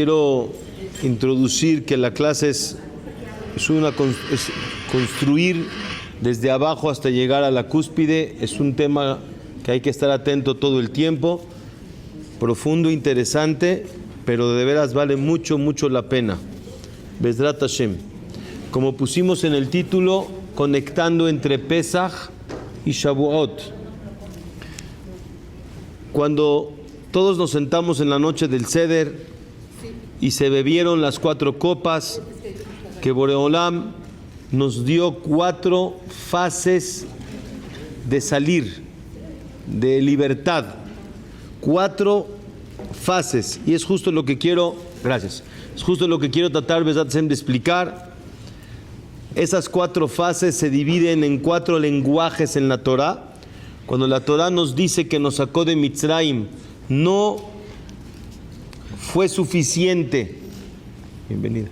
quiero introducir que la clase es construir desde abajo hasta llegar a la cúspide. Es un tema que hay que estar atento todo el tiempo, profundo, interesante, pero de veras vale mucho, mucho la pena. Bezrat Hashem. Como pusimos en el título, conectando entre Pesach y Shavuot. Cuando todos nos sentamos en la noche del Seder y se bebieron las 4 copas, que Boreolam nos dio 4 fases de salir, de libertad. 4 fases. Y es justo lo que quiero, gracias, es justo lo que quiero tratar de explicar. Esas 4 fases se dividen en 4 lenguajes en la Torah. Cuando la Torah nos dice que nos sacó de Mitzrayim, no fue suficiente, bienvenida,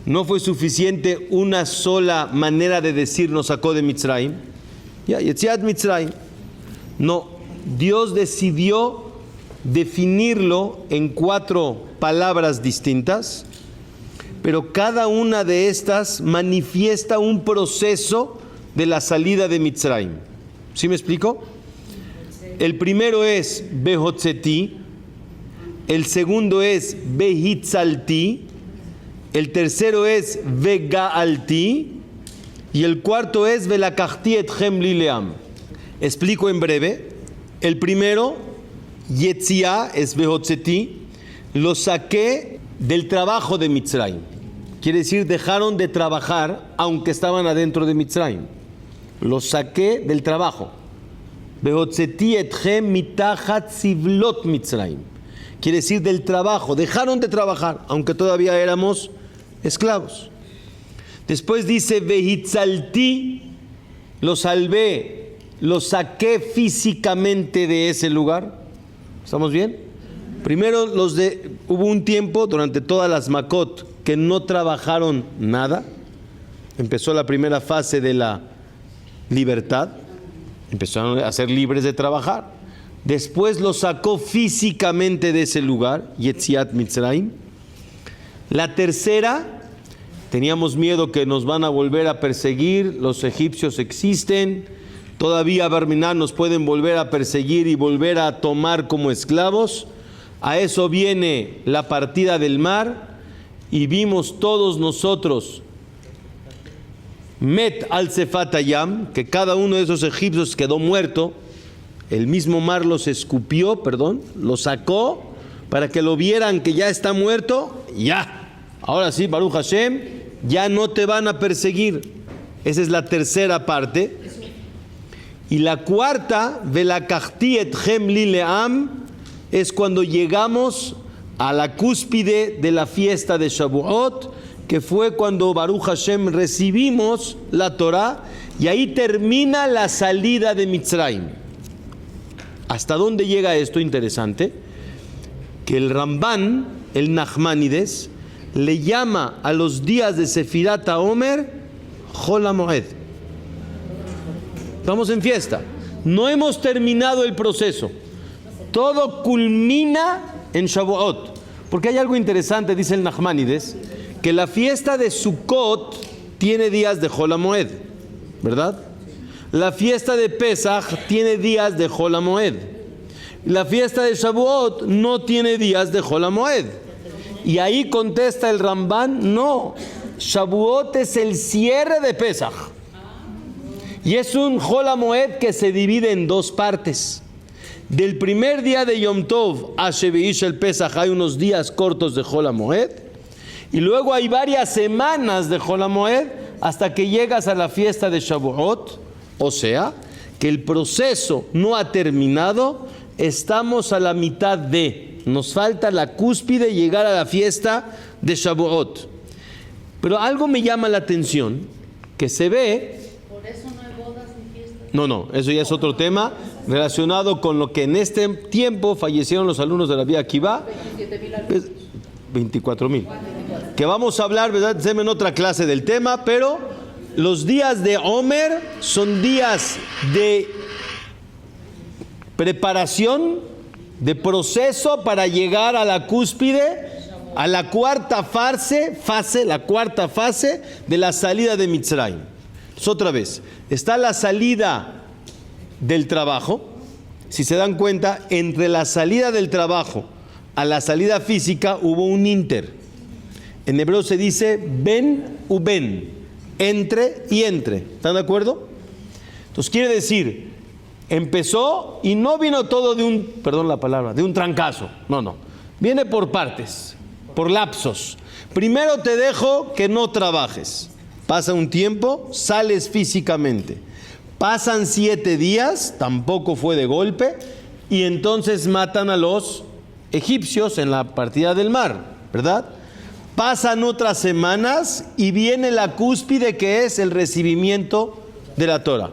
no fue suficiente una sola manera de decir nos sacó de Mitzrayim, ya, Yetziat Mitzrayim. No, Dios decidió definirlo en 4 palabras distintas, pero cada una de estas manifiesta un proceso de la salida de Mitzrayim. ¿Sí me explico? El primero es Behotzeti, el segundo es Behitzalti, el tercero es Vegaalti y el cuarto es Velakachti etchem lileam. Explico en breve. El primero, Yetzia, es Behotzeti, lo saqué del trabajo de Mitzrayim. Quiere decir, dejaron de trabajar aunque estaban adentro de Mitzrayim. Lo saqué del trabajo. Behotzeti etchem mitachat zivlot Mitzrayim. Quiere decir del trabajo. Dejaron de trabajar aunque todavía éramos esclavos. Después dice Vehitzalti, lo salvé, lo saqué físicamente de ese lugar. ¿Estamos bien? Primero hubo un tiempo durante todas las Makot que no trabajaron nada. Empezó la primera fase de la libertad. Empezaron a ser libres de trabajar. Después lo sacó físicamente de ese lugar, Yetziat Mitzrayim. La tercera, teníamos miedo que nos van a volver a perseguir, los egipcios existen, todavía Barminan nos pueden volver a perseguir y volver a tomar como esclavos. A eso viene la partida del mar y vimos todos nosotros Met al Sefat Hayam, que cada uno de esos egipcios quedó muerto. El mismo mar los escupió, los sacó para que lo vieran que ya está muerto. Ya, ahora sí, Baruch Hashem, ya no te van a perseguir. Esa es la tercera parte. Y la cuarta, Velakachti etchem lileam, es cuando llegamos a la cúspide de la fiesta de Shavuot, que fue cuando Baruch Hashem recibimos la Torah, y ahí termina la salida de Mitzrayim. ¿Hasta dónde llega esto? Interesante, que el Ramban, el Nachmanides, le llama a los días de Sefirat HaOmer Chol HaMoed. Estamos en fiesta, no hemos terminado el proceso, todo culmina en Shavuot, porque hay algo interesante, dice el Nachmanides, que la fiesta de Sukkot tiene días de Chol HaMoed, ¿verdad? La fiesta de Pesach tiene días de Chol HaMoed. La fiesta de Shavuot no tiene días de Chol HaMoed. Y ahí contesta el Ramban, no, Shavuot es el cierre de Pesach. Y es un Chol HaMoed que se divide en 2 partes. Del primer día de Yom Tov a Sheveish el Pesach hay unos días cortos de Chol HaMoed. Y luego hay varias semanas de Chol HaMoed hasta que llegas a la fiesta de Shavuot. O sea, que el proceso no ha terminado, estamos a la mitad nos falta la cúspide, llegar a la fiesta de Shavuot. Pero algo me llama la atención, que se ve... ¿Por eso no hay bodas ni fiestas? No, eso ya es otro tema relacionado con lo que en este tiempo fallecieron los alumnos de la Vía Akiva. 24,000. Que vamos a hablar, ¿verdad? En otra clase del tema, pero los días de Omer son días de preparación, de proceso para llegar a la cúspide a la cuarta fase, la cuarta fase de la salida de Mitzrayim. Entonces, otra vez, está la salida del trabajo. Si se dan cuenta, entre la salida del trabajo a la salida física hubo un inter. En hebreo se dice ben u ben, entre y entre. ¿Están de acuerdo? Entonces quiere decir, empezó y no vino todo de un, perdón la palabra, de un trancazo. No. Viene por partes, por lapsos. Primero te dejo que no trabajes. Pasa un tiempo, sales físicamente. Pasan 7 días, tampoco fue de golpe, y entonces matan a los egipcios en la partida del mar, ¿verdad? Pasan otras semanas y viene la cúspide que es el recibimiento de la Torah.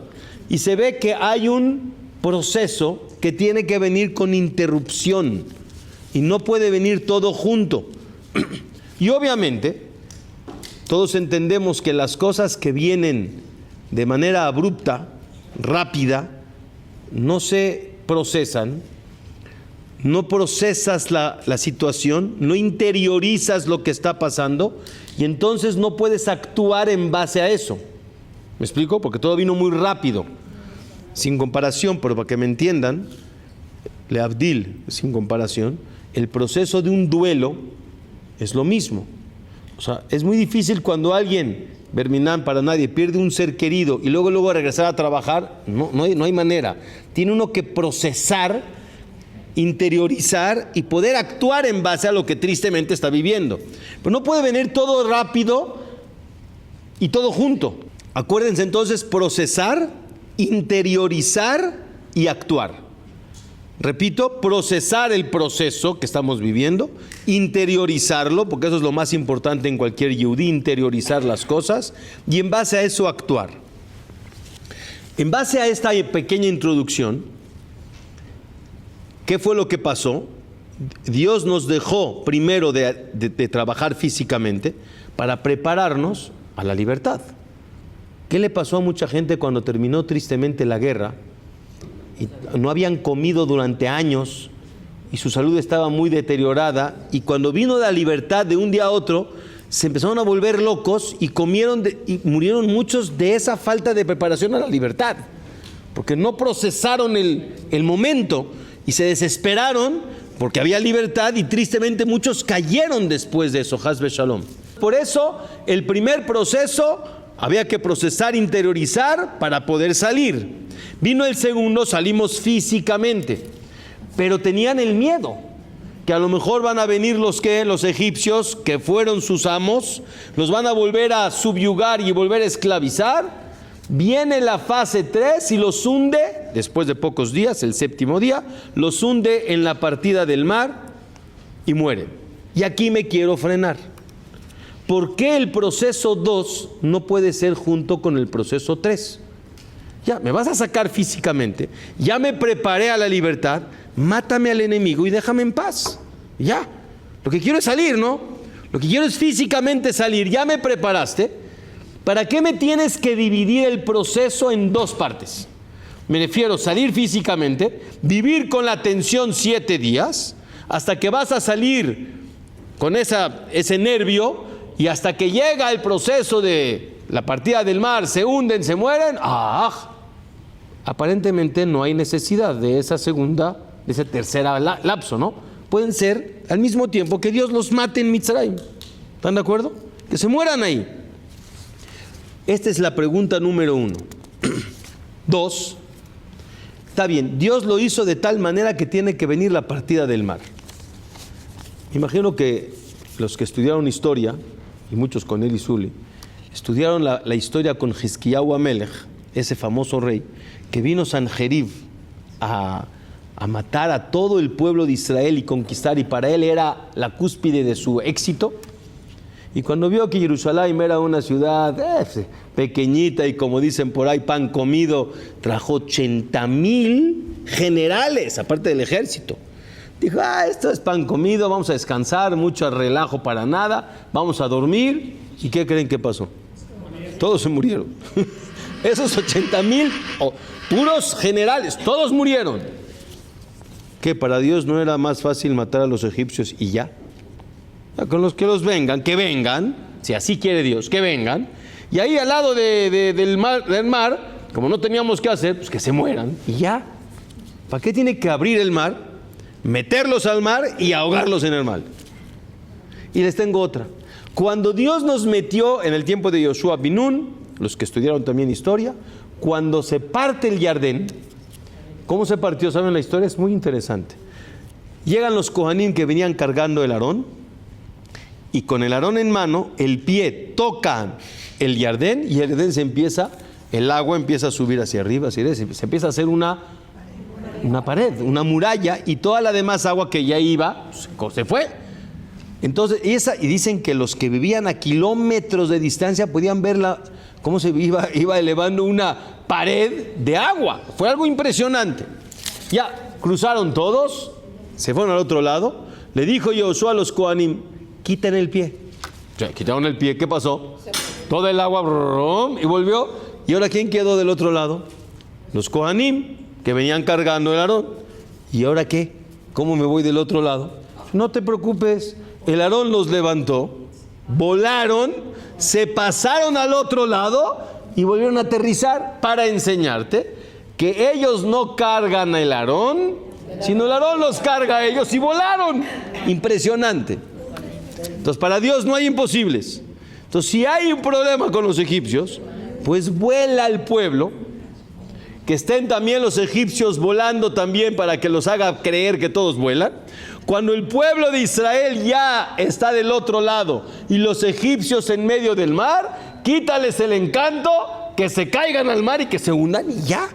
Y se ve que hay un proceso que tiene que venir con interrupción y no puede venir todo junto. Y obviamente, todos entendemos que las cosas que vienen de manera abrupta, rápida, no se procesan, no procesas la situación, no interiorizas lo que está pasando y entonces no puedes actuar en base a eso. ¿Me explico? Porque todo vino muy rápido, sin comparación, pero para que me entiendan, leavdil, sin comparación, el proceso de un duelo es lo mismo. O sea, es muy difícil cuando alguien, Berminán para nadie, pierde un ser querido y luego regresar a trabajar, no hay manera. Tiene uno que procesar, interiorizar y poder actuar en base a lo que tristemente está viviendo. Pero no puede venir todo rápido y todo junto. Acuérdense entonces, procesar, interiorizar y actuar. Repito, procesar el proceso que estamos viviendo, interiorizarlo, porque eso es lo más importante en cualquier yehudí, interiorizar las cosas, y en base a eso actuar. En base a esta pequeña introducción, ¿qué fue lo que pasó? Dios nos dejó primero de trabajar físicamente para prepararnos a la libertad. ¿Qué le pasó a mucha gente cuando terminó tristemente la guerra? Y no habían comido durante años y su salud estaba muy deteriorada, y cuando vino la libertad de un día a otro se empezaron a volver locos y y murieron muchos de esa falta de preparación a la libertad, porque no procesaron el momento y se desesperaron porque había libertad, y tristemente muchos cayeron después de eso. Haz Shalom. Por eso el primer proceso había que procesar, interiorizar para poder salir. Vino el segundo, salimos físicamente, pero tenían el miedo que a lo mejor van a venir los egipcios, que fueron sus amos, los van a volver a subyugar y volver a esclavizar. Viene la fase 3 y los hunde, después de pocos días, el 7º día, los hunde en la partida del mar y mueren. Y aquí me quiero frenar. ¿Por qué el proceso 2 no puede ser junto con el proceso 3? Ya, me vas a sacar físicamente, ya me preparé a la libertad, mátame al enemigo y déjame en paz. Ya, lo que quiero es salir, ¿no? Lo que quiero es físicamente salir, ya me preparaste. ¿Para qué me tienes que dividir el proceso en 2 partes? Me refiero a salir físicamente, vivir con la tensión 7 días, hasta que vas a salir con ese nervio, y hasta que llega el proceso de la partida del mar, se hunden, se mueren. Aparentemente no hay necesidad de ese tercer lapso, ¿no? Pueden ser al mismo tiempo que Dios los mate en Mitzrayim. ¿Están de acuerdo? Que se mueran ahí. Esta es la pregunta número 1. 2. Está bien, Dios lo hizo de tal manera que tiene que venir la partida del mar. Imagino que los que estudiaron historia, y muchos con Eli Zuli, estudiaron la historia con Hizkiyahu Amelech, ese famoso rey, que vino Sanjerib a matar a todo el pueblo de Israel y conquistar, y para él era la cúspide de su éxito. Y cuando vio que Jerusalén era una ciudad pequeñita y, como dicen por ahí, pan comido, trajo 80,000 generales, aparte del ejército. Dijo, esto es pan comido, vamos a descansar, mucho relajo para nada, vamos a dormir. ¿Y qué creen que pasó? Todos se murieron. Esos 80,000 puros generales, todos murieron. ¿Qué, para Dios no era más fácil matar a los egipcios y ya? Con los que vengan, que vengan, si así quiere Dios, que vengan. Y ahí al lado del mar, como no teníamos que hacer, pues que se mueran. Y ya. ¿Para qué tiene que abrir el mar, meterlos al mar y ahogarlos en el mar? Y les tengo otra. Cuando Dios nos metió en el tiempo de Yoshua bin Nun, los que estudiaron también historia, cuando se parte el Jardín, ¿cómo se partió? ¿Saben la historia? Es muy interesante. Llegan los Kohanim que venían cargando el Aarón, y con el Aarón en mano, el pie tocan el Jardín, y el Jardín el agua empieza a subir hacia arriba, se empieza a hacer una pared, una muralla, y toda la demás agua que ya iba, se fue. Entonces, y dicen que los que vivían a kilómetros de distancia podían ver cómo se iba elevando una pared de agua. Fue algo impresionante. Ya, cruzaron todos, se fueron al otro lado. Le dijo Yoshua a los Kohanim, quiten el pie. O sea, quitaron el pie, ¿qué pasó? Todo el agua, brum, y volvió. ¿Y ahora quién quedó del otro lado? Los Kohanim, que venían cargando el Aarón. ¿Y ahora qué? ¿Cómo me voy del otro lado? No te preocupes. El Aarón los levantó, volaron, se pasaron al otro lado y volvieron a aterrizar para enseñarte que ellos no cargan el Aarón, sino el Aarón los carga a ellos y volaron. Impresionante. Entonces, para Dios no hay imposibles. Entonces, si hay un problema con los egipcios, pues vuela el pueblo, que estén también los egipcios volando también para que los haga creer que todos vuelan. Cuando el pueblo de Israel ya está del otro lado y los egipcios en medio del mar, quítales el encanto, que se caigan al mar y que se hundan y ya.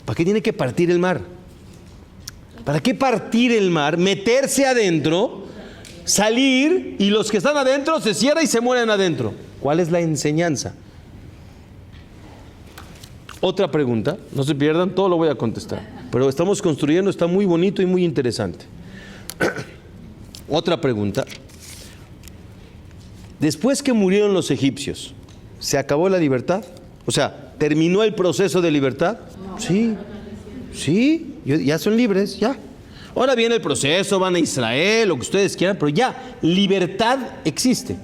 ¿Para qué tiene que partir el mar? ¿Para qué partir el mar? Meterse adentro, salir y los que están adentro se cierran y se mueren adentro. ¿Cuál es la enseñanza? Otra pregunta, no se pierdan, todo lo voy a contestar. Pero estamos construyendo, está muy bonito y muy interesante. Otra pregunta. Después que murieron los egipcios, ¿se acabó la libertad? O sea, ¿terminó el proceso de libertad? Sí, ya son libres, ya. Ahora viene el proceso, van a Israel, lo que ustedes quieran, pero ya, libertad existe.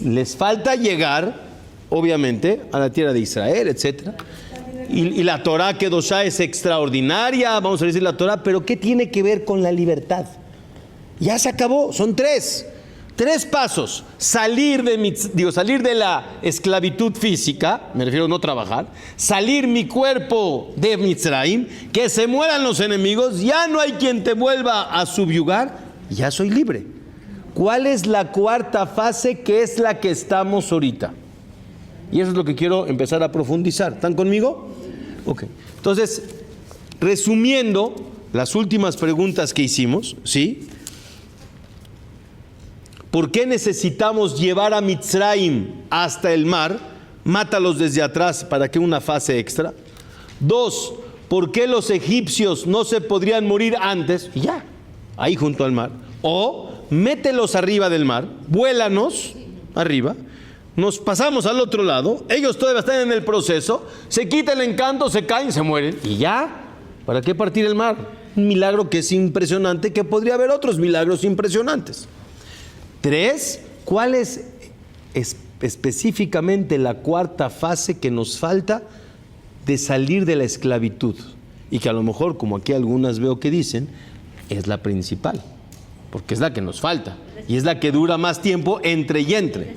Les falta llegar, obviamente, a la tierra de Israel, etcétera. Y la Torah Kedoshá es extraordinaria, vamos a decir la Torah, pero ¿qué tiene que ver con la libertad? Ya se acabó, son tres pasos. Salir de la esclavitud física, me refiero a no trabajar, salir mi cuerpo de Mitzrayim, que se mueran los enemigos, ya no hay quien te vuelva a subyugar, ya soy libre. ¿Cuál es la cuarta fase, que es la que estamos ahorita? Y eso es lo que quiero empezar a profundizar. ¿Están conmigo? Ok. Entonces, resumiendo las últimas preguntas que hicimos, ¿sí? ¿Por qué necesitamos llevar a Mitzrayim hasta el mar? Mátalos desde atrás, ¿para qué una fase extra? 2, ¿por qué los egipcios no se podrían morir antes? Y ya, ahí junto al mar. O mételos arriba del mar, vuélanos arriba, nos pasamos al otro lado, ellos todavía están en el proceso, se quita el encanto, se caen, se mueren. Y ya, ¿para qué partir el mar? Un milagro que es impresionante, que podría haber otros milagros impresionantes. 3, ¿cuál es específicamente la cuarta fase que nos falta de salir de la esclavitud? Y que a lo mejor, como aquí algunas veo que dicen, es la principal, porque es la que nos falta y es la que dura más tiempo entre y entre.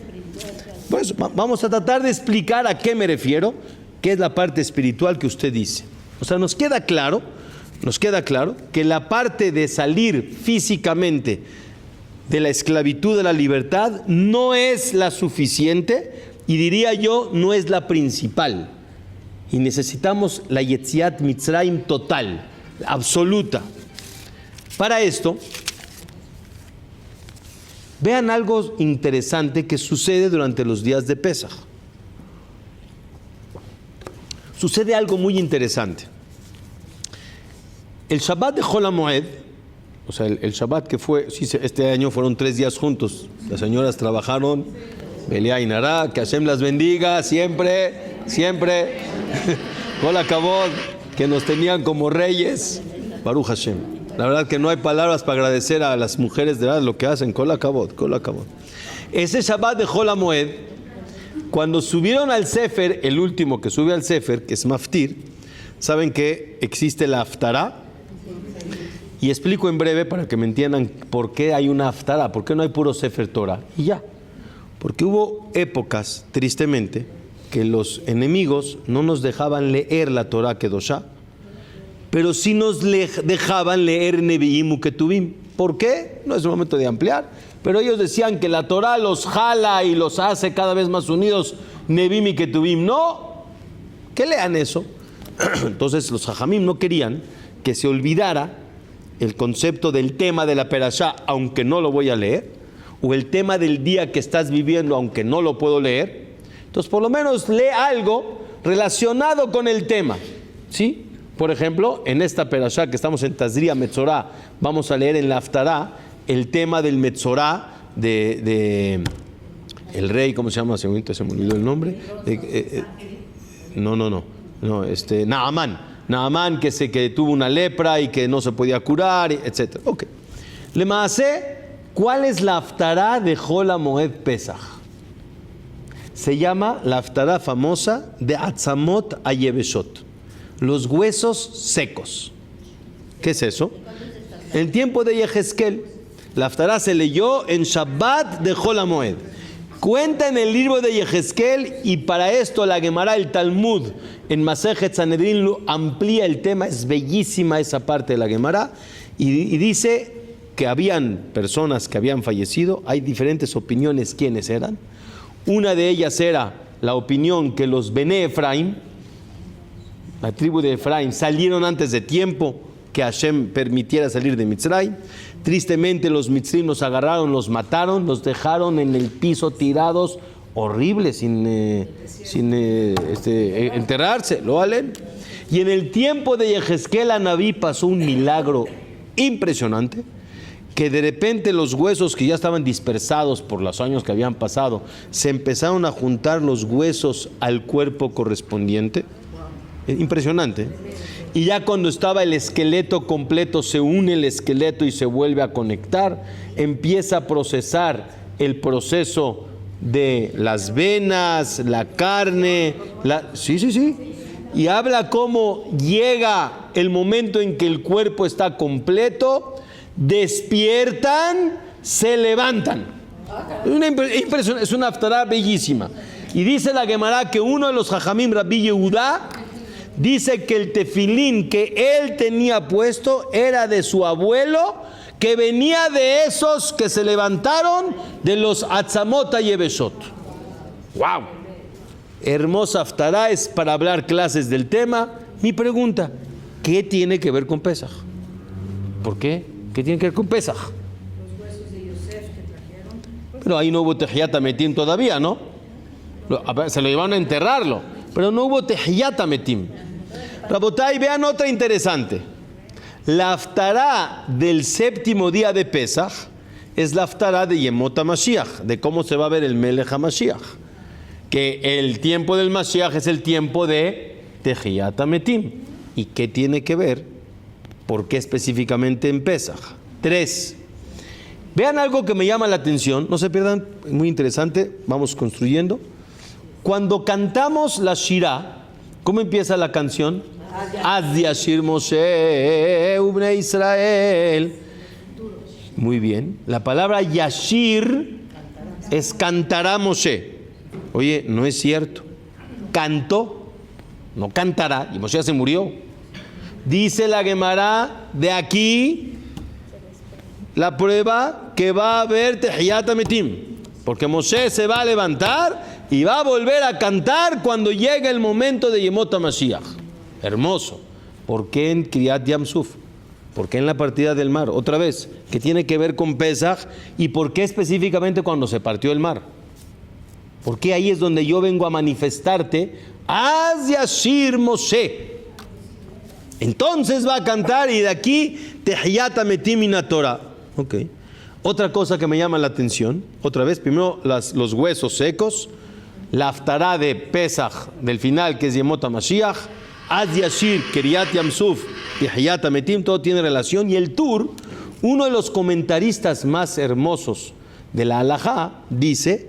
Pues vamos a tratar de explicar a qué me refiero, qué es la parte espiritual que usted dice. O sea, nos queda claro que la parte de salir físicamente de la esclavitud a la libertad no es la suficiente, y diría yo, no es la principal. Y necesitamos la Yetziat Mitzrayim total, absoluta. Para esto, vean algo interesante que sucede durante los días de Pesaj. Sucede algo muy interesante. El Shabbat de Chol HaMoed, o sea, el Shabbat que fue, sí, este año fueron 3 días juntos. Las señoras trabajaron, Beliá y Nará, que Hashem las bendiga siempre, Kol HaKavod, que nos tenían como reyes, Baruch Hashem. La verdad que no hay palabras para agradecer a las mujeres de verdad lo que hacen. Kol hakavod, kol hakavod. Ese Shabbat de Hol HaMoed, cuando subieron al Sefer, el último que sube al Sefer, que es Maftir, saben que existe la Haftará. Y explico en breve para que me entiendan por qué hay una Haftará, por qué no hay puro Sefer Torah. Y ya. Porque hubo épocas, tristemente, que los enemigos no nos dejaban leer la Torah Kedoshá, pero sí nos dejaban leer Nevi'im u Ketuvim. ¿Por qué? No es el momento de ampliar, pero ellos decían que la Torah los jala y los hace cada vez más unidos, Nevi'im y Ketuvim. No, que lean eso. Entonces los Jajamim no querían que se olvidara el concepto del tema de la Perashá, aunque no lo voy a leer, o el tema del día que estás viviendo, aunque no lo puedo leer. Entonces, por lo menos lee algo relacionado con el tema, ¿sí? Por ejemplo, en esta Perashá que estamos en Tazria Metzorá, vamos a leer en la Haftará el tema del Metzorá de el rey, ¿cómo se llama? Se me olvidó el nombre. Naamán, que tuvo una lepra y que no se podía curar, etc. Ok. Le maasé, ¿cuál es la Haftará de Hol HaMoed Pesach? Se llama la Haftará famosa de Atzamot Ayebeshot, los huesos secos. ¿Qué es eso? En el tiempo de Yehezkel, la Haftará se leyó en Shabbat de Hol HaMoed. Cuenta en el libro de Yehezkel, y para esto la Gemara, el Talmud, en Masejet Sanedrín amplía el tema. Es bellísima esa parte de la Gemara, y dice que habían personas que habían fallecido. Hay diferentes opiniones quiénes eran. Una de ellas era la opinión que los Bené Efraim, la tribu de Efraim, salieron antes de tiempo, que Hashem permitiera salir de Mitzrayim. Tristemente los Mitzrim los agarraron, los mataron, los dejaron en el piso tirados, horribles, sin enterrarse, ¿lo valen? Y en el tiempo de Yehezkel Anabí pasó un milagro impresionante, que de repente los huesos que ya estaban dispersados por los años que habían pasado, se empezaron a juntar los huesos al cuerpo correspondiente. Impresionante. Y ya cuando estaba el esqueleto completo, se une el esqueleto y se vuelve a conectar, empieza a procesar el proceso de las venas, la carne, sí. Y habla cómo llega el momento en que el cuerpo está completo, despiertan, se levantan. Es una haftará bellísima. Y dice la Gemara que uno de los Jajamim, Rabbi Yehudá, dice que el tefilín que él tenía puesto era de su abuelo, que venía de esos que se levantaron de los Atzamot Ayebeshot. ¡Wow! Hermosa haftará, es para hablar clases del tema. Mi pregunta, ¿qué tiene que ver con Pesaj? ¿Por qué? ¿Qué tiene que ver con Pesaj? Los huesos de Yosef que trajeron. Pero ahí no hubo Tehiyat Hametim todavía, ¿no? Se lo llevaron a enterrarlo, pero no hubo Tehiyat Hametim. Rabotay, vean otra interesante. La haftará del séptimo día de Pesaj es la haftará de Yemot HaMashiach, de cómo se va a ver el Melech HaMashiach. Que el tiempo del Mashiach es el tiempo de Tehiyat Hametim. ¿Y qué tiene que ver? ¿Por qué específicamente en Pesaj? 3. Vean algo que me llama la atención, no se pierdan, es muy interesante, vamos construyendo. Cuando cantamos la Shirah, ¿cómo empieza la canción? Az Yashir Moshe Ubnei Israel. Muy bien. La palabra Yashir es cantará Moshe. Oye, no es cierto. Cantó, no cantará, y Moshe se murió. Dice la Gemara, de aquí la prueba que va a haber Tehiyat Hametim, porque Moshe se va a levantar y va a volver a cantar cuando llegue el momento de Yemot HaMashiach. Hermoso. ¿Por qué en Kriyat Yam Suf? ¿Por qué en la partida del mar? Otra vez, ¿qué tiene que ver con Pesaj? ¿Y por qué específicamente cuando se partió el mar? ¿Por qué ahí es donde yo vengo a manifestarte? Az Yashir Moshe. Entonces va a cantar, y de aquí Tehiyat Hametim min Torah. Ok. Otra cosa que me llama la atención, otra vez, primero los huesos secos, la haftará de Pesaj del final, que es Yemot HaMashiach, Az Yashir, Kiryat Yamsuf, Tehiyat Ametim, todo tiene relación. Y el Tur, uno de los comentaristas más hermosos de la halajá, dice,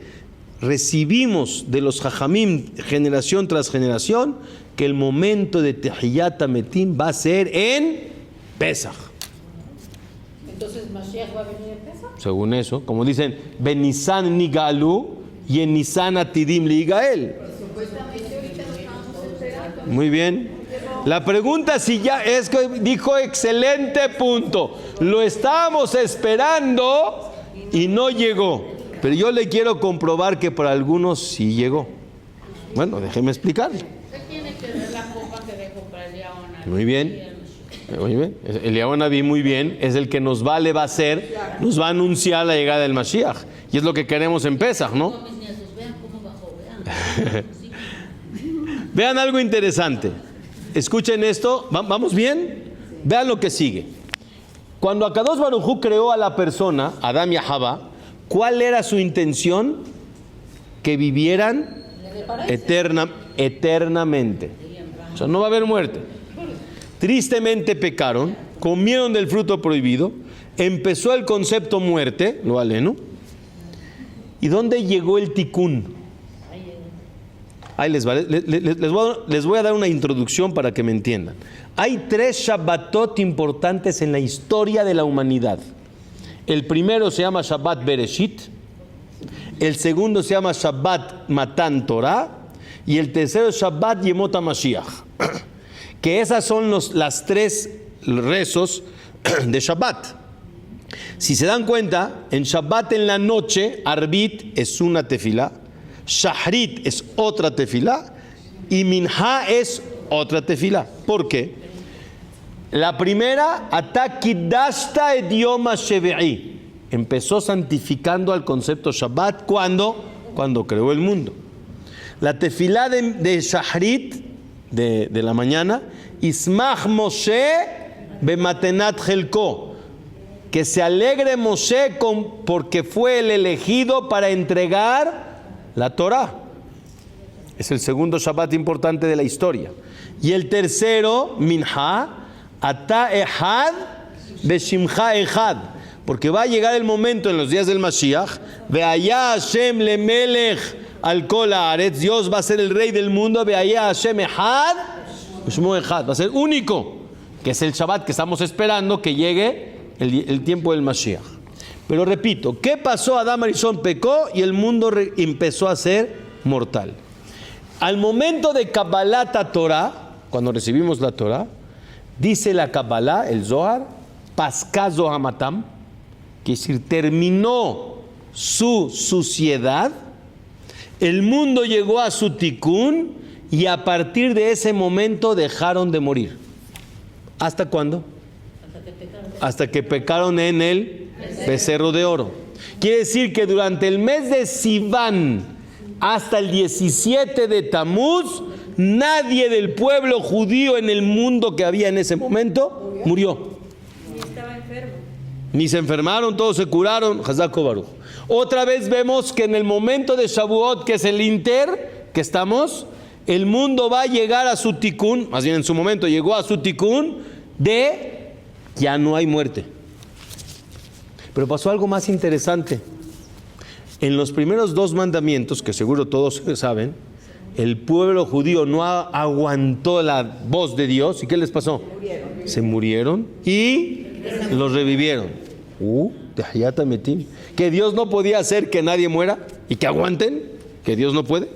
recibimos de los Jajamim generación tras generación que el momento de Tehiyat Ametim va a ser en Pesach. Entonces Mashiach va a venir en Pesach. Según eso, como dicen, Benisan Nigalu y en Nisan Atidim Ligael. Muy bien. La pregunta si ya es que dijo excelente punto. Lo estábamos esperando y no llegó. Pero yo le quiero comprobar que para algunos sí llegó. Bueno, déjeme explicarle. ¿Qué tiene que ver la copa que dejó para el Eliyahu Naví? Muy bien. Muy bien. El Eliyahu Naví, muy bien, es el que nos va a hacer, nos va a anunciar la llegada del Mashiach. Y es lo que queremos en Pesach, ¿no? No, mis nietos, vean cómo bajó, vean. Vean algo interesante. Escuchen esto. ¿Vamos bien? Vean lo que sigue. Cuando Akadosh Baruj Hu creó a la persona, Adán y a Jabá, ¿cuál era su intención? Que vivieran eternamente. O sea, no va a haber muerte. Tristemente pecaron, comieron del fruto prohibido, empezó el concepto muerte, lo aleno. ¿Y dónde llegó el tikkun? Ahí les va. Les voy a dar una introducción para que me entiendan. Hay 3 Shabbatot importantes en la historia de la humanidad. El primero se llama Shabbat Bereshit, el segundo se llama Shabbat Matan Torah y el tercero es Shabbat Yemot HaMashiach. Que esas son las 3 rezos de Shabbat. Si se dan cuenta, en Shabbat en la noche, Arbit es una tefilá, Shahrit es otra tefilá y Minha es otra tefilá. ¿Por qué? La primera, Ata Kiddashta et Yom HaShevi'i, empezó santificando al concepto Shabbat. ¿Cuándo? Cuando creó el mundo. La tefilá de Shahrit, de la mañana, Ismach Moshe bematenat Chelko, que se alegre Moshe porque fue el elegido para entregar la Torah. Es el segundo Shabbat importante de la historia. Y el tercero, Minha, Ata Ehad Beshimcha Ehad, porque va a llegar el momento en los días del Mashiach, Ve'aya Hashem lemelech al kol haaretz, Dios va a ser el rey del mundo, Ve'aya Hashem Ehad Shmo Ehad, va a ser único, que es el Shabbat que estamos esperando que llegue el tiempo del Mashiach. Pero repito, ¿qué pasó? Adán Arishon pecó y el mundo empezó a ser mortal. Al momento de Kabbalat Torah, cuando recibimos la Torah, dice la Kabbalah, el Zohar, Paskazo Hamatam, que es decir, terminó su suciedad, el mundo llegó a su tikkun y a partir de ese momento dejaron de morir. ¿Hasta cuándo? Hasta que pecaron en el becerro de oro. Quiere decir que durante el mes de Sivan hasta el 17 de Tamuz, nadie del pueblo judío en el mundo que había en ese momento murió. Ni estaba enfermo. Ni se enfermaron, todos se curaron. Hazako Baruch. Otra vez vemos que en el momento de Shavuot, que es el Inter, que estamos, el mundo va a llegar a su tikkun, más bien en su momento llegó a su tikkun de ya no hay muerte. Pero pasó algo más interesante. En los primeros 2 mandamientos, que seguro todos saben, el pueblo judío no aguantó la voz de Dios. ¿Y qué les pasó? Se murieron y los revivieron. Tehiyat Ametim. ¿Que Dios no podía hacer que nadie muera y que aguanten? ¿Que Dios no puede?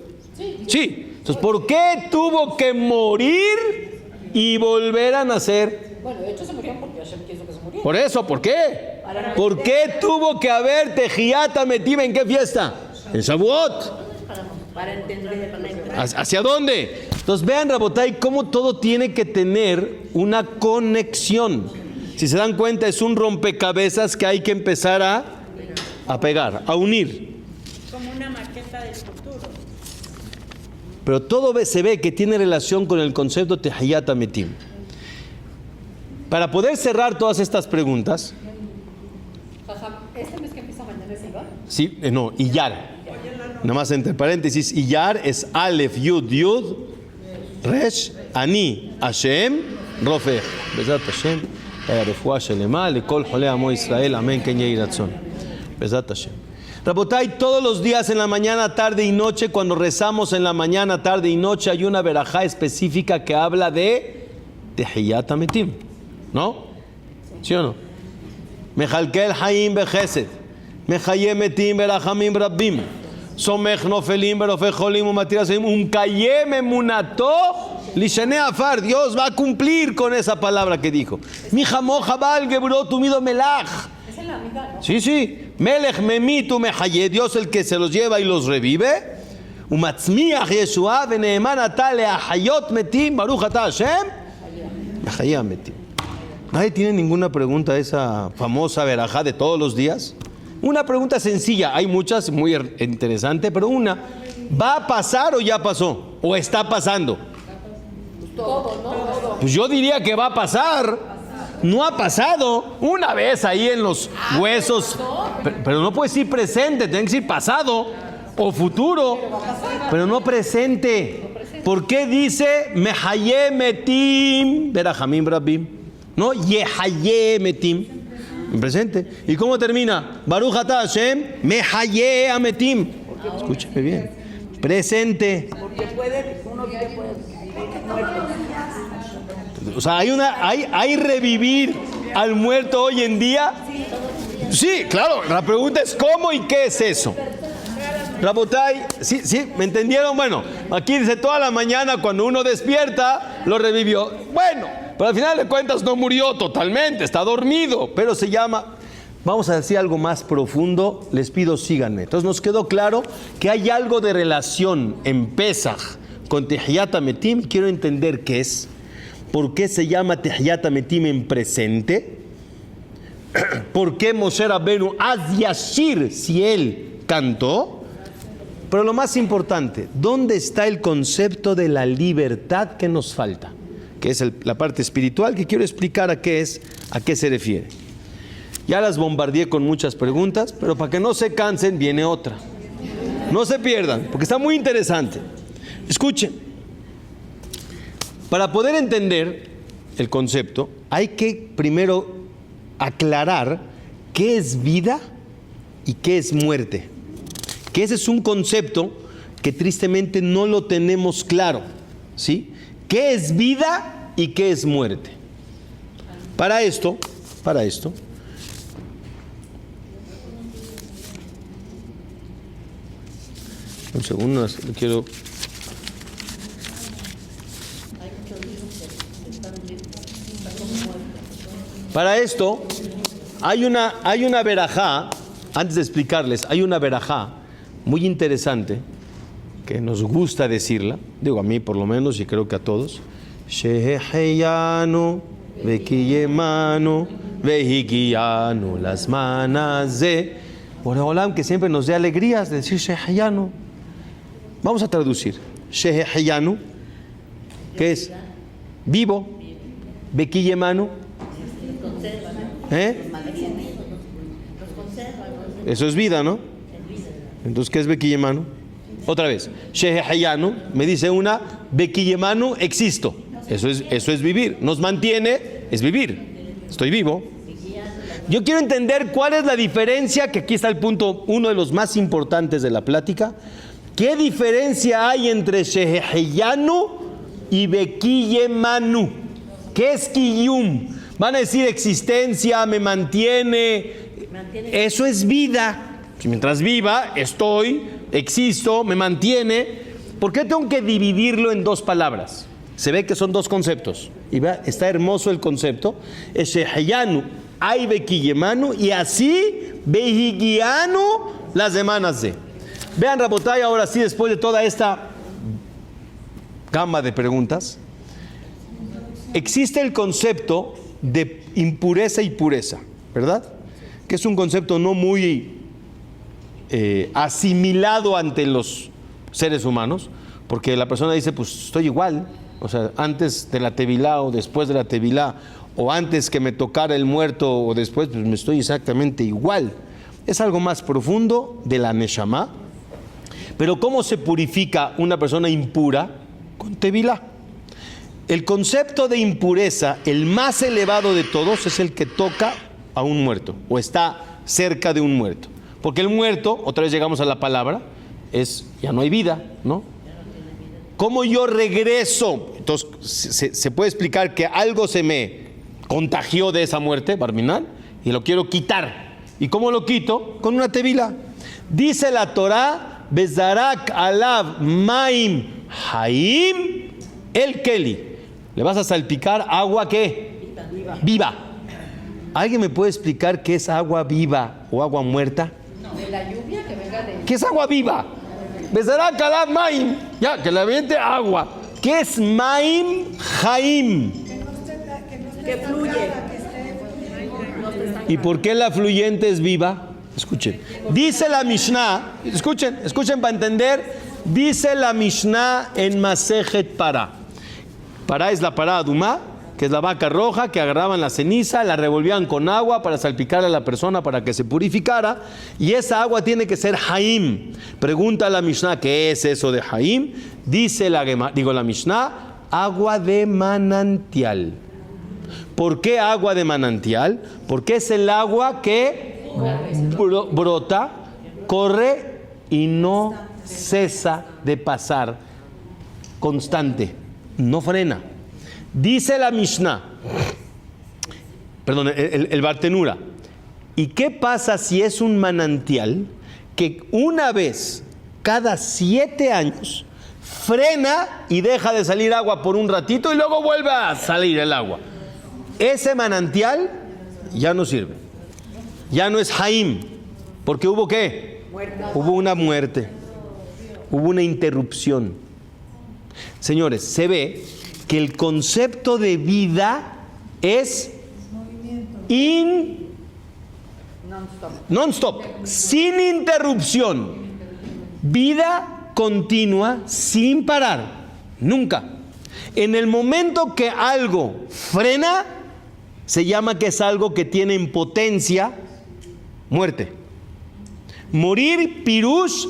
Sí. Entonces, ¿por qué tuvo que morir y volver a nacer? Bueno, de hecho se murieron porque Hashem quiso que se murieran. Por eso, ¿por qué? ¿Por qué tuvo que haber Tehiyat Ametim? ¿En qué fiesta? En Shavuot. Para entender, ¿Hacia dónde? Entonces vean, Rabotay, cómo todo tiene que tener una conexión. Si se dan cuenta, es un rompecabezas que hay que empezar a pegar, a unir. como una maqueta del futuro. Pero todo se ve que tiene relación con el concepto Tehiyat Ametim. Para poder cerrar todas estas preguntas, ¿Este mes que empieza mañana es Iyar? sí, no, Iyar. Nada más entre paréntesis, Iyar es Aleph, Yud, Yud, Resh, Ani Hashem Rofej. Bezat Hashem. Refuah Shelema lekol jolei amo Israel. Amén. Ken yehi ratzon. Bezat Hashem. Rabotai, todos los días en la mañana, tarde y noche, cuando rezamos en la mañana, tarde y noche, hay una verajá específica que habla de Tehiyat Hametim, ¿no? ¿Sí o no? Mechalkel Hayim Bechesed, Mechayem Metim Berachamim Rabbim, Somech Nofelim Berofech Jolim Umatiras Umkayem Emunato Lishane Afar. Dios va a cumplir con esa palabra que dijo. Mi Jamó Jabal Gebrot Umido Melach. Esa es la mitad, ¿no? Sí, sí. Melech Memitu Mehaye, Dios el que se los lleva y los revive. Umatzmiach Yeshua Veneeman Atale Ahayot Metim Baruch Ata Hashem Mehaye Metim. ¿Nadie tiene ninguna pregunta a esa famosa verajá de todos los días? Una pregunta sencilla, hay muchas, muy interesante, pero una, ¿va a pasar o ya pasó? ¿O está pasando? Todo, ¿no? Todo. Pues yo diría que va a pasar. No ha pasado. Una vez ahí en los huesos. Pero no puede decir presente, tiene que decir pasado o futuro. Pero no presente. ¿Por qué dice Mehaye Metim Berachamim Rabbim? No, Yehaye Metim. En presente. ¿Y cómo termina? Baruch Ata Hashem Mehaye Ametim. Escúcheme bien. Presente. Porque uno puede vivir muerto. O sea, hay revivir al muerto hoy en día. Sí, claro. La pregunta es ¿cómo y qué es eso? Rabotai, sí, ¿me entendieron? Bueno, aquí dice toda la mañana cuando uno despierta, lo revivió. Bueno, pero al final de cuentas no murió totalmente, está dormido, pero se llama... Vamos a decir algo más profundo, les pido síganme. Entonces nos quedó claro que hay algo de relación en Pesaj con Tehiyat Hametim. Quiero entender qué es. ¿Por qué se llama Tehiyat Hametim en presente? ¿Por qué Moshe Rabbeinu Az Yashir si él cantó? Pero lo más importante, ¿dónde está el concepto de la libertad que nos falta? Que es la parte espiritual que quiero explicar a qué se refiere. Ya las bombardeé con muchas preguntas, pero para que no se cansen viene otra. No se pierdan, porque está muy interesante. Escuchen. Para poder entender el concepto, hay que primero aclarar qué es vida y qué es muerte. Que ese es un concepto que tristemente no lo tenemos claro, ¿sí? ¿Qué es vida y qué es muerte? Para esto, un segundo, quiero... Para esto, hay una verajá, antes de explicarles, hay una verajá muy interesante, que nos gusta decirla, digo a mí por lo menos y creo que a todos. Sheheyanu, Vekiyemanu, Vehikiyanu, las manas de Boreolam, que siempre nos dé alegrías de decir Sheheyanu. Vamos a traducir. Sheheyanu, ¿qué es? Vivo. Vekiyemanu. Eso es vida, ¿no? Entonces, ¿qué es Bekiyemanu? Otra vez. Sheheyanu, me dice una, Bekiyemanu, existo. Eso es vivir. Nos mantiene, es vivir. Estoy vivo. Yo quiero entender cuál es la diferencia, que aquí está el punto, uno de los más importantes de la plática. ¿Qué diferencia hay entre Sheheyanu y Bekiyemanu? ¿Qué es Kiyum? Van a decir existencia, me mantiene. Eso es vida. Si mientras viva, estoy, existo, me mantiene. ¿Por qué tengo que dividirlo en dos palabras? Se ve que son dos conceptos. Y vea, está hermoso el concepto. Es Sheheyanu, hay Bekiyemanu, y así Behigianu, las semanas de. Vean, Rabotay, ahora sí, después de toda esta gama de preguntas, existe el concepto de impureza y pureza, ¿verdad? Que es un concepto no muy asimilado ante los seres humanos, porque la persona dice, pues estoy igual, o sea, antes de la tevilá o después de la tevilá, o antes que me tocara el muerto o después, pues me estoy exactamente igual. Es algo más profundo de la neshama. Pero ¿cómo se purifica una persona impura? Con tevilá. El concepto de impureza, el más elevado de todos, es el que toca a un muerto o está cerca de un muerto. Porque el muerto, otra vez llegamos a la palabra, ya no hay vida, ¿no? ¿Cómo yo regreso? Entonces, se puede explicar que algo se me contagió de esa muerte, Barminan, y lo quiero quitar. ¿Y cómo lo quito? Con una tevila. Dice la Torah, Bezarak alav maim haim el keli. Le vas a salpicar agua, ¿qué? Viva. ¿Alguien me puede explicar qué es agua viva o agua muerta? De la lluvia que venga de... ¿Qué es agua viva? Bezarak alav maim. Ya, que le aviente agua. ¿Qué es maim haim? Que fluye. ¿Y por qué la fluyente es viva? Escuchen. Dice la Mishnah, escuchen para entender. Dice la Mishnah en Masejet Pará. Pará es la pará adumá, que es la vaca roja que agarraban la ceniza, la revolvían con agua para salpicarle a la persona para que se purificara. Y esa agua tiene que ser haim. Pregunta a la Mishnah, ¿qué es eso de haim? Dice la Mishnah, agua de manantial. ¿Por qué agua de manantial? Porque es el agua que brota, corre y no cesa de pasar, constante, no frena. Dice la Mishnah, perdón, el Bartenura, ¿y qué pasa si es un manantial que una vez cada 7 años frena y deja de salir agua por un ratito y luego vuelve a salir el agua? Ese manantial ya no sirve, ya no es Haim, porque hubo ¿qué? Hubo una muerte, hubo una interrupción. Señores, se ve que el concepto de vida es non-stop, sin interrupción, vida continua, sin parar, nunca. En el momento que algo frena, se llama que es algo que tiene en potencia muerte. Morir, pirush,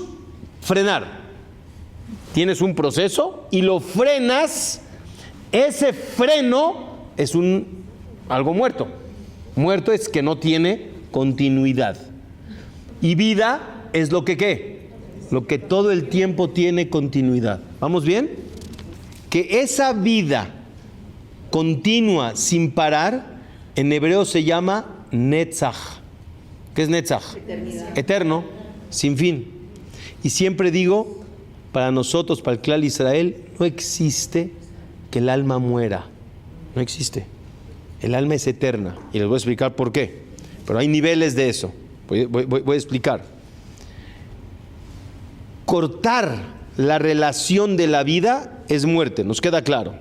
frenar. Tienes un proceso y lo frenas. Ese freno es algo muerto. Muerto es que no tiene continuidad. Y vida es lo que ¿qué? Lo que todo el tiempo tiene continuidad. ¿Vamos bien? Que esa vida continua sin parar, en hebreo se llama Netzach. ¿Qué es Netzach? Eternidad. Eterno, sin fin. Y siempre digo, para nosotros, para el Klal Israel, no existe que el alma muera. No existe. El alma es eterna. Y les voy a explicar por qué. Pero hay niveles de eso. Voy a explicar. Cortar la relación de la vida es muerte. Nos queda claro.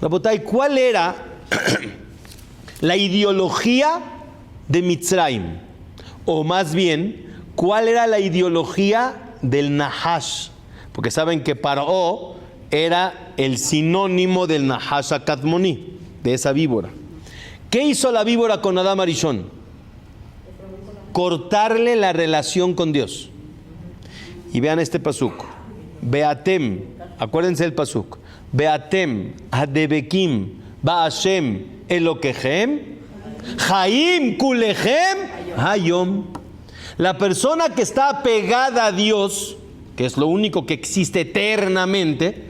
Rabotay, ¿cuál era la ideología de Mitzrayim? O más bien, ¿cuál era la ideología del Nahash? Porque saben que Paró era el sinónimo del Nahash Akadmoni, de esa víbora. ¿Qué hizo la víbora con Adán Arishon? Cortarle la relación con Dios. Y vean este pasuk. Beatem, acuérdense del pasuk. Beatem, Hadebekim, Baashem, Elokechem, Haim Kulechem, Hayom. La persona que está apegada a Dios, que es lo único que existe eternamente,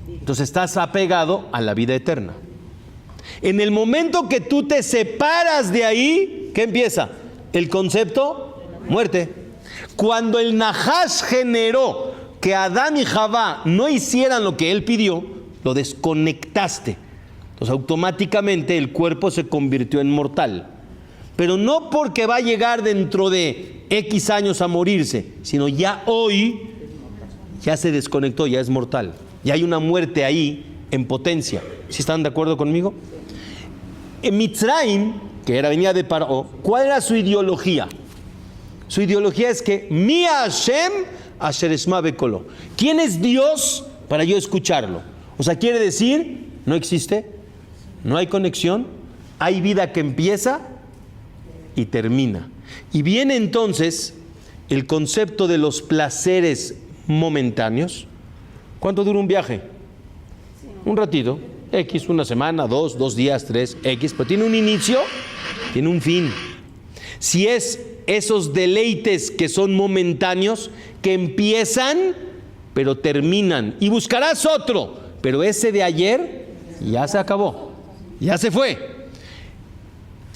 entonces estás apegado a la vida eterna. En el momento que tú te separas de ahí, ¿qué empieza? El concepto muerte. Cuando el Nahash generó que Adán y Javá no hicieran lo que él pidió, lo desconectaste. Entonces automáticamente el cuerpo se convirtió en mortal. Pero no porque va a llegar dentro de X años a morirse, sino ya hoy ya se desconectó, ya es mortal. Ya hay una muerte ahí en potencia. ¿Sí están de acuerdo conmigo? En Mitzrayim, que venía de Paró, ¿cuál era su ideología? Su ideología es que Mi Hashem Asher Eshma Bekolo. ¿Quién es Dios para yo escucharlo? O sea, quiere decir, no existe, no hay conexión, hay vida que empieza y termina. Y viene entonces el concepto de los placeres momentáneos. ¿Cuánto dura un viaje? Un ratito. X, una semana, dos días, 3, X, pero tiene un inicio, tiene un fin. Si es esos deleites que son momentáneos, que empiezan, pero terminan, y buscarás otro, pero ese de ayer ya se acabó, ya se fue.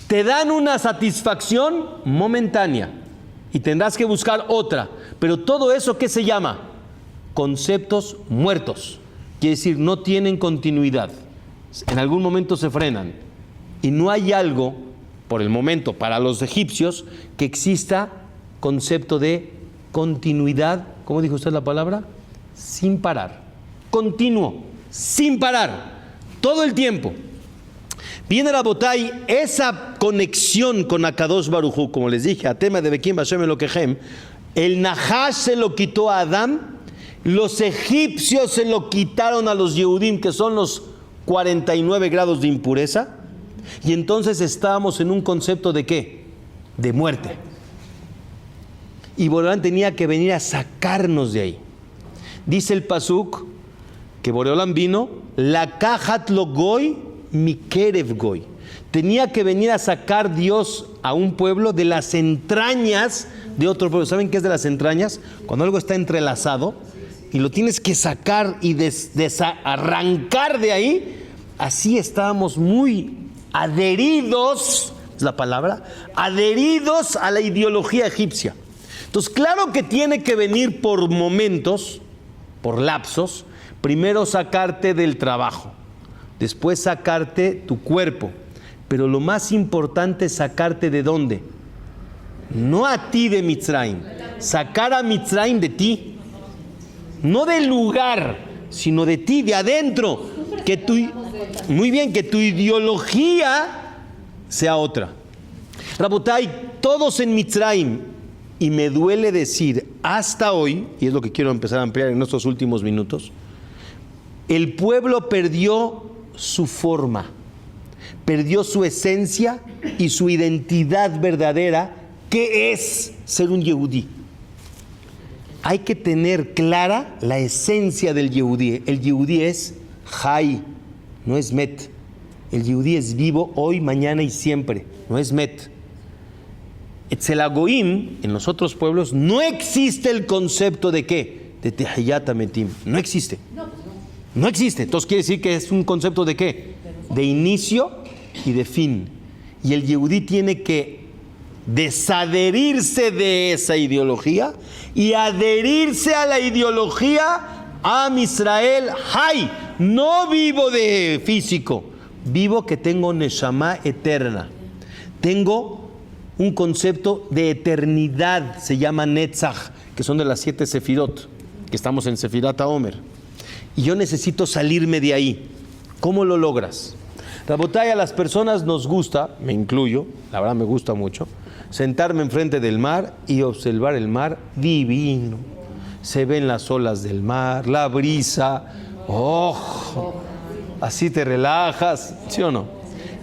Te dan una satisfacción momentánea y tendrás que buscar otra, pero todo eso, ¿qué se llama? Conceptos muertos, quiere decir, no tienen continuidad, en algún momento se frenan, y no hay algo, por el momento, para los egipcios, que exista concepto de continuidad, ¿cómo dijo usted la palabra? Sin parar, continuo, sin parar, todo el tiempo. Viene Rabotay, esa conexión con Akadosh Baruj Hu, como les dije, a tema de Bekim Hashem Elokehem, el Nahash se lo quitó a Adán, los egipcios se lo quitaron a los Yehudim, que son los 49 grados de impureza, y entonces estábamos en un concepto de ¿qué? De muerte. Y Boreolán tenía que venir a sacarnos de ahí. Dice el Pasuk que Boreolán vino, la Kajat lo Goy, mi Kerev Goy. Tenía que venir a sacar Dios a un pueblo de las entrañas de otro pueblo. ¿Saben qué es de las entrañas? Cuando algo está entrelazado y lo tienes que sacar y arrancar de ahí. Así estábamos muy adheridos, es la palabra, adheridos a la ideología egipcia. Entonces, claro que tiene que venir por momentos, por lapsos, primero sacarte del trabajo, después sacarte tu cuerpo, pero lo más importante es sacarte ¿de dónde? No a ti de Mitzrayim, sacar a Mitzrayim de ti, no del lugar, sino de ti, de adentro, que muy bien, que tu ideología sea otra. Rabotay, todos en Mitzrayim, y me duele decir hasta hoy, y es lo que quiero empezar a ampliar en estos últimos minutos, el pueblo perdió su forma, perdió su esencia y su identidad verdadera, que es ser un yehudí. Hay que tener clara la esencia del yehudí. El yehudí es Jai, no es Met. El yehudí es vivo hoy, mañana y siempre, no es Met. Etzel Hagoim, en los otros pueblos, no existe el concepto de ¿qué? De Tehiyat Hametim. No existe. No existe. Entonces quiere decir que es un concepto de ¿qué? De inicio y de fin. Y el yehudí tiene que desadherirse de esa ideología y adherirse a la ideología Am Israel Hay. No vivo de físico, vivo que tengo Neshama eterna. Tengo un concepto de eternidad, se llama Netzach, que son de las 7 Sefirot, que estamos en Sefirat HaOmer. Y yo necesito salirme de ahí. ¿Cómo lo logras? Rabotay, a las personas nos gusta, me incluyo, la verdad me gusta mucho, sentarme enfrente del mar y observar el mar divino. Se ven las olas del mar, la brisa, así te relajas, ¿sí o no?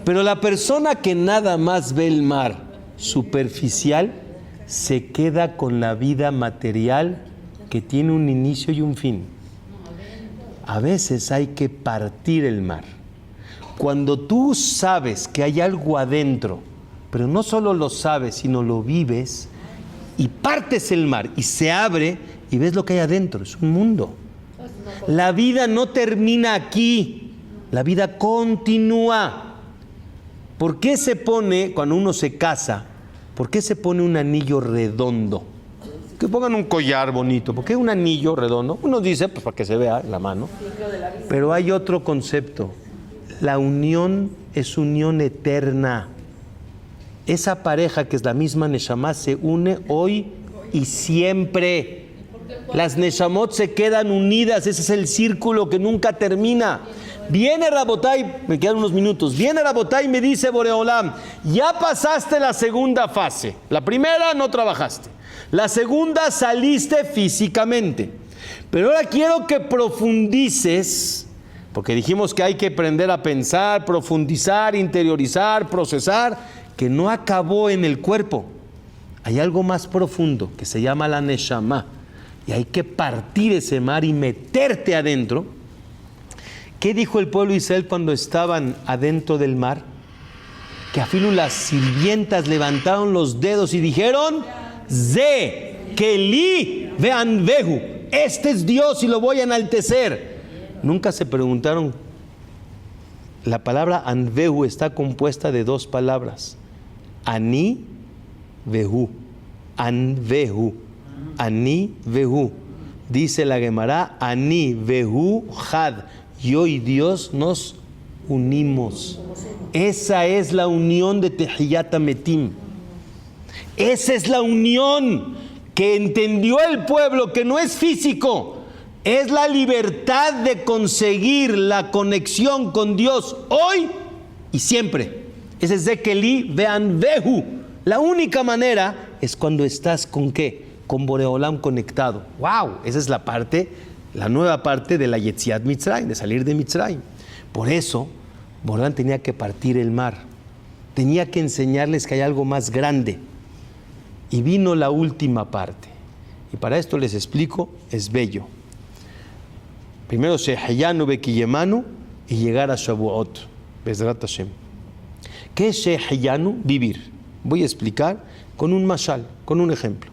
Pero la persona que nada más ve el mar superficial se queda con la vida material que tiene un inicio y un fin. A veces hay que partir el mar. Cuando tú sabes que hay algo adentro, pero no solo lo sabes, sino lo vives, y partes el mar y se abre y ves lo que hay adentro, es un mundo. La vida no termina aquí, la vida continúa. ¿Por qué se pone, cuando uno se casa, por qué se pone un anillo redondo? Que pongan un collar bonito. ¿Por qué un anillo redondo? Uno dice, pues para que se vea la mano. Pero hay otro concepto. La unión es unión eterna. Esa pareja que es la misma Neshama se une hoy y siempre. Las Neshamot se quedan unidas. Ese es el círculo que nunca termina. Viene Rabotay, me quedan unos minutos. Viene Rabotay y me dice Boreolam, ya pasaste la segunda fase. La primera no trabajaste. La segunda saliste físicamente. Pero ahora quiero que profundices, porque dijimos que hay que aprender a pensar, profundizar, interiorizar, procesar, que no acabó en el cuerpo. Hay algo más profundo que se llama la Neshama. Y hay que partir ese mar y meterte adentro. ¿Qué dijo el pueblo de Israel cuando estaban adentro del mar? Que afilo las sirvientas levantaron los dedos y dijeron: Ze, Keli, vean Vehu. Este es Dios y lo voy a enaltecer. Nunca se preguntaron. La palabra Anvehu está compuesta de dos palabras. Ani, Vehu. Anvehu. Ani, Vehu. Dice la Gemara: Ani, Vehu, Had. Yo y Dios nos unimos. Esa es la unión de Tehiyat Hametim. Esa es la unión que entendió el pueblo, que no es físico, es la libertad de conseguir la conexión con Dios hoy y siempre. Ese es Zekeli Vean Vehu. La única manera es cuando estás con ¿qué? Con Boreolam conectado. ¡Wow! Esa es la parte, la nueva parte de la Yetziat Mitzrayim, de salir de Mitzrayim. Por eso, Boreolam tenía que partir el mar. Tenía que enseñarles que hay algo más grande. Y vino la última parte. Y para esto les explico, es bello. Primero Shehayanu Bekiyemanu y llegar a Shavuot. Bezrat Hashem. ¿Qué es Shehayanu? Vivir. Voy a explicar con un mashal, con un ejemplo.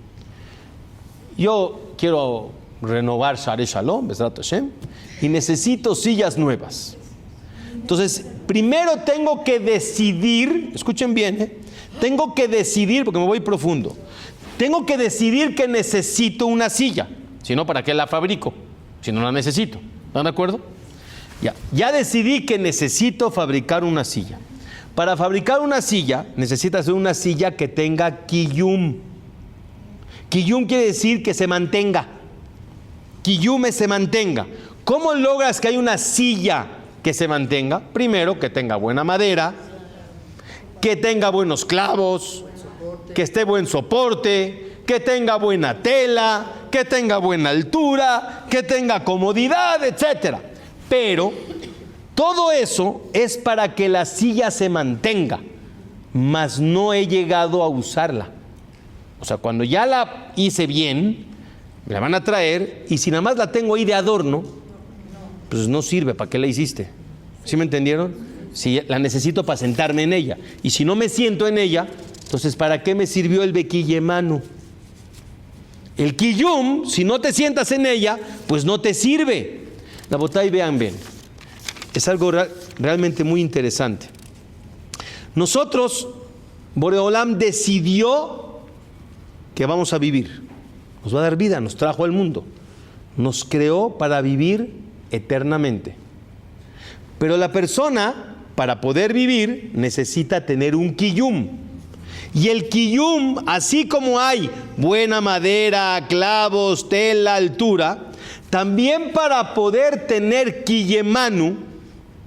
Yo quiero renovar Share Shalom, Bezrat Hashem, y necesito sillas nuevas. Entonces, primero tengo que decidir, escuchen bien, tengo que decidir, porque me voy profundo, tengo que decidir que necesito una silla, si no, ¿para qué la fabrico? Si no la necesito, ¿están de acuerdo? Ya decidí que necesito fabricar una silla. Para fabricar una silla, necesitas una silla que tenga kiyum. Kiyum quiere decir que se mantenga. Kiyum es se mantenga. ¿Cómo logras que haya una silla que se mantenga? Primero, que tenga buena madera, que tenga buenos clavos, que esté buen soporte, que tenga buena tela, que tenga buena altura, que tenga comodidad, etc. Pero todo eso es para que la silla se mantenga, mas no he llegado a usarla. O sea, cuando ya la hice bien, me la van a traer, y si nada más la tengo ahí de adorno, pues no sirve. ¿Para qué la hiciste? ¿Sí me entendieron? Si la necesito para sentarme en ella, y si no me siento en ella, entonces ¿para qué me sirvió el Bekiyemanu? El Kiyum, si no te sientas en ella, pues no te sirve. La botay, vean bien, es algo realmente muy interesante. Nosotros, Boreolam decidió que vamos a vivir, nos va a dar vida, nos trajo al mundo, nos creó para vivir eternamente. Pero la persona, para poder vivir, necesita tener un kiyum. Y el kiyum, así como hay buena madera, clavos, tela, altura, también para poder tener kiyemanu,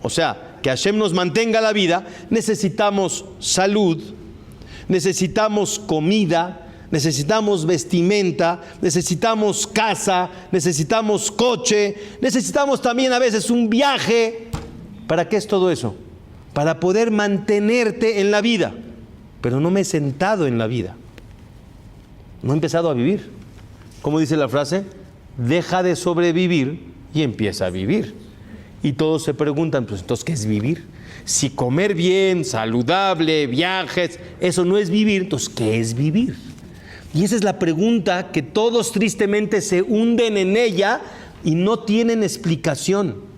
o sea, que Hashem nos mantenga la vida, necesitamos salud, necesitamos comida, necesitamos vestimenta, necesitamos casa, necesitamos coche, necesitamos también a veces un viaje. ¿Para qué es todo eso? Para poder mantenerte en la vida. Pero no me he sentado en la vida. No he empezado a vivir. ¿Cómo dice la frase? Deja de sobrevivir y empieza a vivir. Y todos se preguntan, pues entonces, ¿qué es vivir? Si comer bien, saludable, viajes, eso no es vivir, entonces, ¿qué es vivir? Y esa es la pregunta que todos tristemente se hunden en ella y no tienen explicación.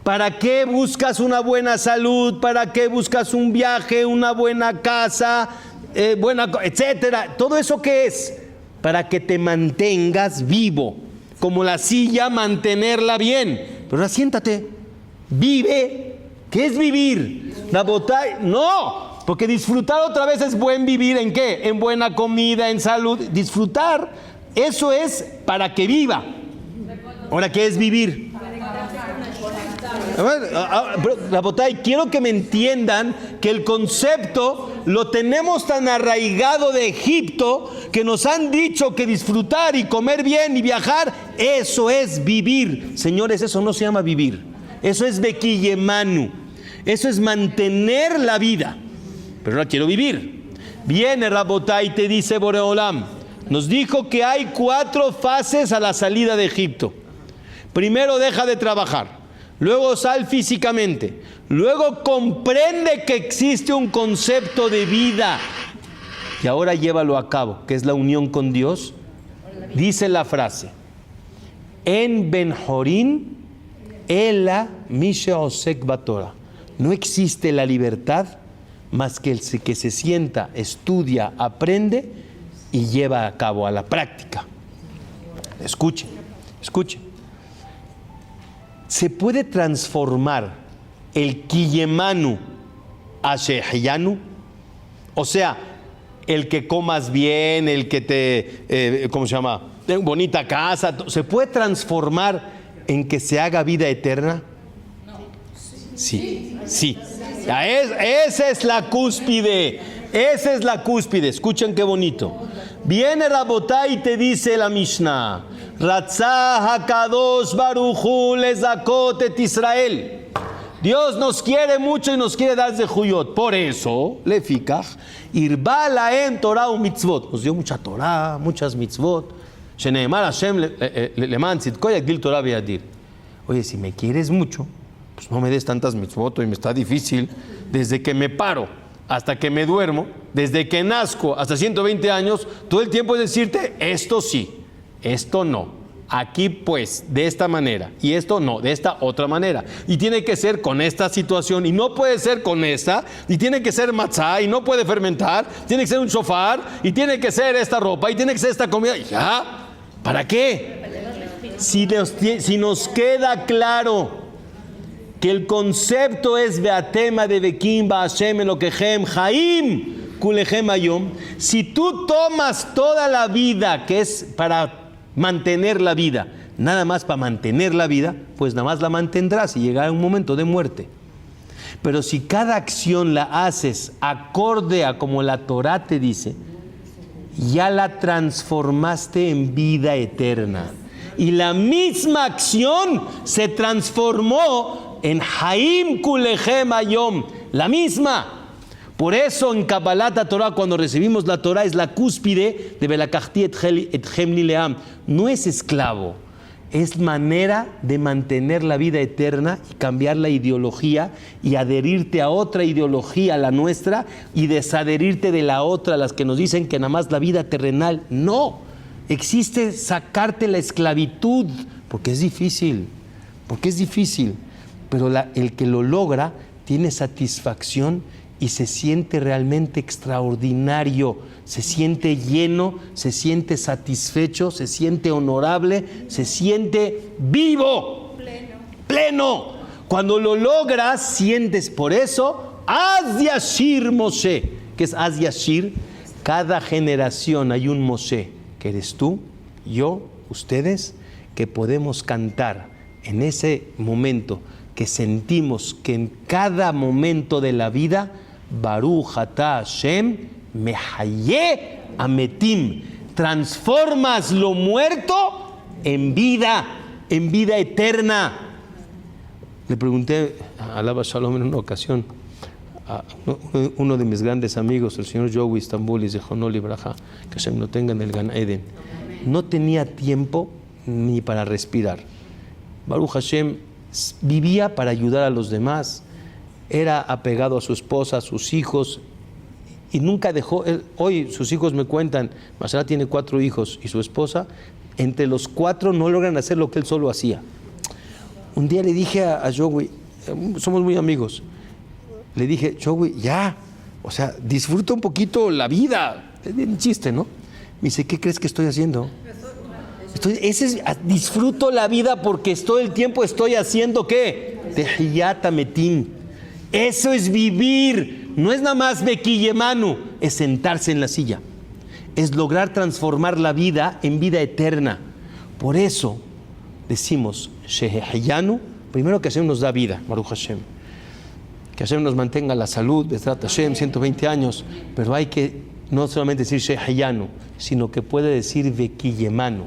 ¿Para qué buscas una buena salud? ¿Para qué buscas un viaje, una buena casa, etcétera? ¿Todo eso qué es? Para que te mantengas vivo. Como la silla, mantenerla bien. Pero ahora siéntate, vive. ¿Qué es vivir? No, porque disfrutar otra vez es buen vivir. ¿En qué? En buena comida, en salud. Disfrutar, eso es para que viva. Ahora, ¿qué es vivir? Rabotay, quiero que me entiendan que el concepto lo tenemos tan arraigado de Egipto que nos han dicho que disfrutar y comer bien y viajar, eso es vivir. Señores, eso no se llama vivir. Eso es Bekiyemanu. Eso es mantener la vida. Pero no quiero vivir. Viene Rabotay y te dice Boreolam. Nos dijo que hay 4 fases a la salida de Egipto. Primero, deja de trabajar. luego sal físicamente, luego comprende que existe un concepto de vida y ahora llévalo a cabo, que es la unión con Dios. Dice la frase, en Ben Jorín, Ela Misha Osek Batora. No existe la libertad más que el que se sienta, estudia, aprende y lleva a cabo a la práctica. Escuchen, escuchen. Se puede transformar el Kiyemanu a Shehiyanu, o sea, el que comas bien, el que te, ¿cómo se llama? Bonita casa, ¿se puede transformar en que se haga vida eterna? Sí, sí. Esa es la cúspide. Esa es la cúspide. Escuchen qué bonito. Viene Rabotai y te dice la Mishnah: Ratzah HaKadosh Baruch Hu lezakot et Israel. Dios nos quiere mucho y nos quiere dar zehuyot. Por eso, lefikach, irba laem Torah u mitzvot. Nos dio mucha Torah, muchas mitzvot. Sheneemar Hashem leman tzidko yagdil Torah beyadir. Oye, si me quieres mucho, pues no me des tantas mitzvot y me está difícil. Desde que me paro hasta que me duermo, desde que nazco hasta 120 años, todo el tiempo es decirte, esto sí, esto no. Aquí pues, de esta manera, y esto no, de esta otra manera. Y tiene que ser con esta situación, y no puede ser con esta, y tiene que ser matzá, y no puede fermentar, tiene que ser un shofar, y tiene que ser esta ropa, y tiene que ser esta comida. ¿Ya? ¿Para qué? Si nos queda claro que el concepto es Beatema de Bekim Ba'ashem Elokehem Haim Kulechem Hayom, si tú tomas toda la vida que es para mantener la vida, nada más para mantener la vida, pues nada más la mantendrás y llegará un momento de muerte. Pero si cada acción la haces acorde a como la Torah te dice, ya la transformaste en vida eterna. Y la misma acción se transformó en Haim Kulechem Hayom, la misma. Por eso en Kabbalat Torah, cuando recibimos la Torah, es la cúspide de Belakachti etchem li leam. No es esclavo, es manera de mantener la vida eterna y cambiar la ideología y adherirte a otra ideología, la nuestra, y desadherirte de la otra, las que nos dicen que nada más la vida terrenal. No, existe sacarte la esclavitud, porque es difícil, pero el que lo logra tiene satisfacción y se siente realmente extraordinario, se siente lleno, se siente satisfecho, se siente honorable, se siente vivo, pleno. Cuando lo logras, sientes. Por eso, Az Yashir Moshe, que es Az Yashir, cada generación hay un Moshe, que eres tú, yo, ustedes, que podemos cantar en ese momento, que sentimos que en cada momento de la vida, Baruch Ata Hashem Mehaye Ametim, transformas lo muerto en vida eterna. Le pregunté a Alaba Shalom en una ocasión a uno de mis grandes amigos, el señor Joey Istanbul, y de Jonol Ibraja, que Hashem lo tenga en el Gan Eden. No tenía tiempo ni para respirar. Baruch Hashem vivía para ayudar a los demás. Era apegado a su esposa, a sus hijos, y nunca dejó. Hoy sus hijos me cuentan, Masara tiene 4 hijos y su esposa, entre los 4 no logran hacer lo que él solo hacía. Un día le dije a Joey, somos muy amigos, le dije, Joey, ya, o sea, disfruta un poquito la vida. Es un chiste, ¿no? Me dice, ¿qué crees que estoy haciendo? Disfruto la vida porque todo el tiempo estoy haciendo ¿qué? Tehiyat Ametim. Eso es vivir, no es nada más Bekiyemanu, es sentarse en la silla, es lograr transformar la vida en vida eterna. Por eso decimos Sheheyanu, primero que Hashem nos da vida, Baruch Hashem, que Hashem nos mantenga la salud, Bezrat Hashem, 120 años, pero hay que no solamente decir Sheheyanu, sino que puede decir Bekiyemanu,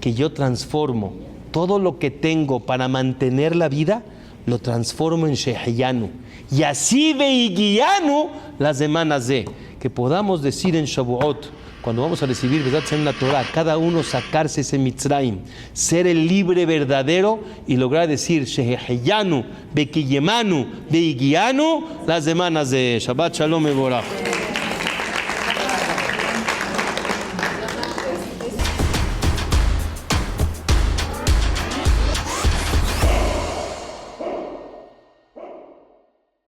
que yo transformo todo lo que tengo para mantener la vida, lo transformo en Sheheyanu. Y así Veigiyanu las semanas de que podamos decir en Shavuot, cuando vamos a recibir Besat Hashem la Torah, cada uno sacarse ese Mitzrayim, ser el libre verdadero y lograr decir Sheheyanu, Bekiyemanu, Beigianu, las semanas de Shabbat Shalom Eborach.